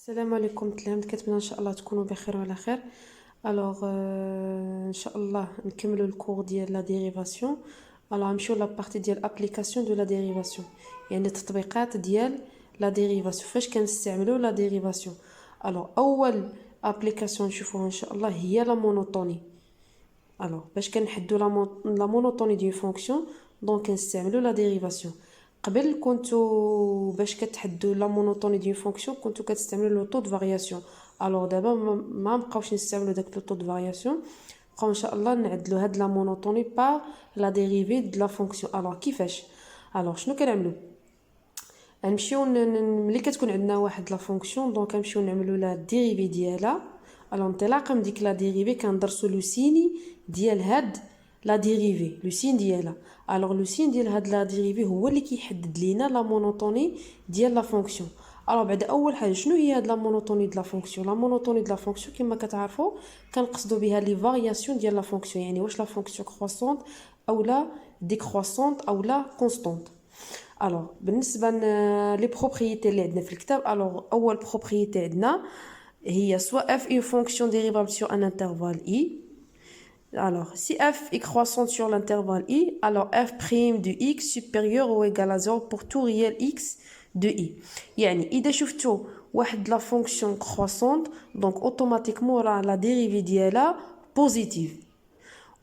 السلام عليكم تلاميذ، كنتمنى ان شاء الله تكونوا بخير وعلى خير. ان شاء الله نكملوا الكور ديال لا ديريفاسيون. غنمشيو لا بارتي ديال ابليكاسيون دو لا ديريفاسيون، يعني التطبيقات ديال لا ديريفاسيون، فاش كنستعملوا لا ديريفاسيون. اول ابليكاسيون نشوفوها ان شاء الله هي لا مونوتوني. باش كنحدوا لا مونوتوني ديال فونكسيون، دونك كنستعملوا لا ديريفاسيون. قبل كنتو باش كتحدوا لا مونوتوني ديال فونكسيون كنتو كتستعملوا لو طو دو فارياسيون. دابا ما بقاوش نستعملوا داك لو طو دو فارياسيون، بقاو ان شاء الله نعدلوا هاد لا مونوتوني با لا ديريفي د لا فونكسيون. كيفاش؟ شنو كنعملوا؟ غنمشيو ملي كتكون عندنا واحد لا فونكسيون، دونك غنمشيو نعملوا لا ديريفي ديالها. انطلاقا من ديك لا ديريفي كندرسوا لو سيني ديال هاد لا ديريفي، لو سين ديالها. لو سين ديال هاد لا ديريفي هو اللي كيحدد لينا لا مونوتوني ديال لا فونكسيون. بعد اول حاجه شنو هي هاد لا مونوتوني ديال لا فونكسيون؟ لا مونوتوني ديال لا فونكسيون كما كتعرفوا كنقصدوا بها لي فارياسيون ديال لا فونكسيون، يعني واش لا فونكسيون كروسونت او لا ديكروسونت او لا كونستانت. بالنسبه لي بروبريتي اللي عندنا في الكتاب، اول بروبريتي عندنا هي soit f une fonction dérivable sur un intervalle i. Si f est croissante sur l'intervalle i, alors f' de x supérieur ou égal à 0 pour tout réel x de i. يعني إذا شفتوا واحد la fonction croissante, donc automatiquement la dérivée ديالها positive.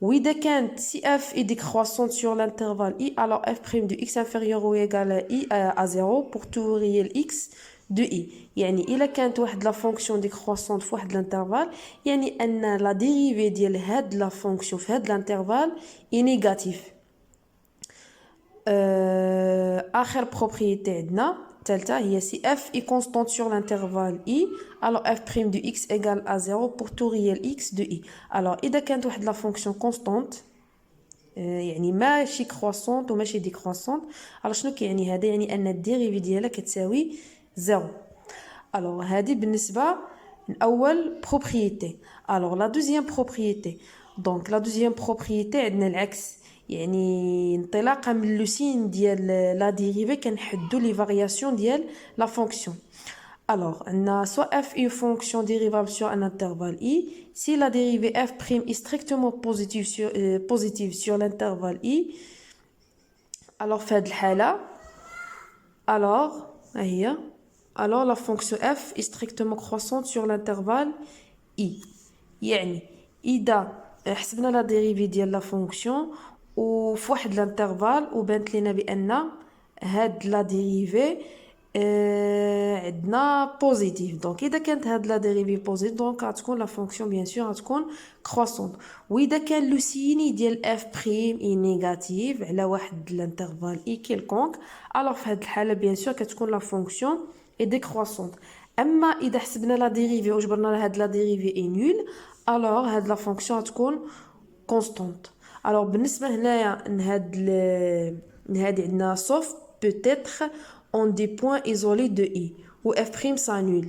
وإذا كانت si f est décroissante sur l'intervalle i, alors f' de x inférieur ou égal à i à 0 pour tout réel x de i. يعني إلا كانت واحد لا فونكسيون ديكروسونت في واحد الانترفال، يعني أن لا ديريفي ديال هاد لا فونكسيون في هاد الانترفال اي نيجاتيف. آخر بروبريتي عندنا الثالثة هي si f est constante sur l'intervalle i, alors f' de x égale à 0 pour tout réel x de i. إذا كانت واحد لا فونكسيون كونستانت، يعني ماشي كروسونت وماشي ديكروسونت، شنو كيعني هذا؟ يعني أن الديريفي ديالها كتساوي زيرو. هذه بالنسبة لأول بروبريتي. لا دوزيام بروبريتي، دونك لا دوزيام بروبريتي عندنا العكس، يعني انطلاقا من لو سين ديال لا ديريفي كنحدوا لي فارياسيون ديال لا فونكسيون. عندنا soit f une fonction dérivable sur un intervalle i si la dérivée f' est strictement positive sur l'intervalle i. في هذه الحالة هي la fonction f est strictement croissante sur l'intervalle i. يعني إذا حسبنا لا ديريفي ديال لا فونكسيون وفي واحد الانترفال وبانت لنا بأن هاد لا ديريفي عندنا بوزيتيف، دونك اذا كانت هاد لا ديريفي بوزيتيف دونك غتكون لا فونكسيون بيان سور غتكون كروسونت. واذا كان لو سيني ديال اف بريم اي نيجاتيف على واحد الانترفال اي كيلكونك، في هاد الحاله بيان سور كتكون لا فونكسيون اي ديكروسونت. اما اذا حسبنا لا ديريفي وجبرنا هاد لا ديريفي اي نول، هاد لا فونكسيون غتكون كونستانت. بالنسبه هنايا هادي عندنا sauf peut-être on des points isolés de i و f' ça nul،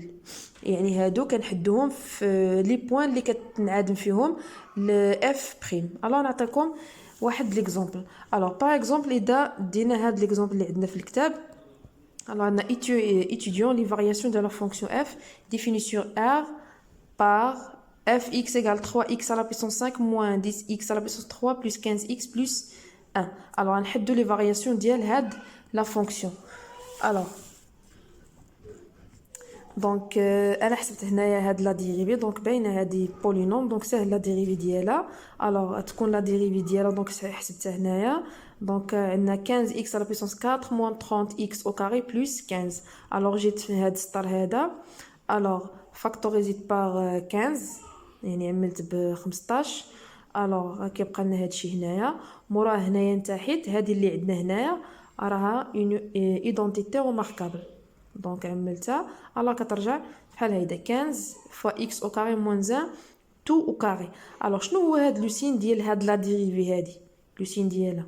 يعني هادو كنحدوهم في لي بوين اللي كتنعدم فيهم ل f'. نعطيكم واحد ليكزامبل. باغ اكزومبل اذا دينا هاد ليكزامبل اللي عندنا في الكتاب، عندنا étudiant les variations de la fonction f définie sur r par fx égale 3x à la puissance 5 moins 10x à la puissance 3 plus 15x plus 1. غنحدو les variations ديال هاد la fonction. دونك انا حسبت هنايا هاد لا ديريفي، دونك باينه هادي بولينوم، دونك سهل لا ديريفي ديالها. تكون لا ديريفي ديالها دونك حسبتها هنايا، دونك عندنا 15x على بيسونس 4 moins 30x au carré plus 15. جيت في هاد السطر هذا، فاكتوريزيت باغ 15، يعني عملت ب 15. كيبقى لنا هادشي هنايا. موراه هنايا نتاحيت هادي اللي عندنا هنايا راها اون ايدونتيتي ريماركابل، دونك عملتها. كترجع بحال هيدا 15 فوا اكس او كاري موان 1 تو او كاري. شنو هو هاد لو سين ديال هاد لا ديريفي هادي؟ لو سين ديالها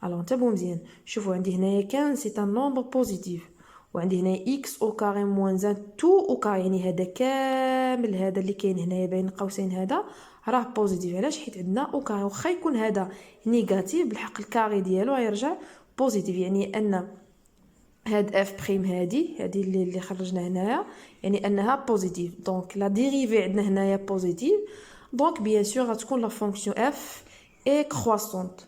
انتبهوا مزيان. شوفوا عندي هنايا 15 سي ان نومبر بوزيتيف، وعندي هنايا اكس او كاري موان 1 تو او كاري، يعني هذا كامل هذا اللي كاين هنايا بين قوسين هذا راه بوزيتيف. علاش؟ حيت عندنا او كاري، واخا يكون هذا نيجاتيف بالحق الكاري ديالو غيرجع بوزيتيف، يعني ان هاد اف بريم هادي اللي خرجنا هنايا يعني انها بوزيتيف دونك لا ديريفي عندنا هنايا بوزيتيف دونك بيان سور غتكون لا فونكسيون اف اي كرواسونت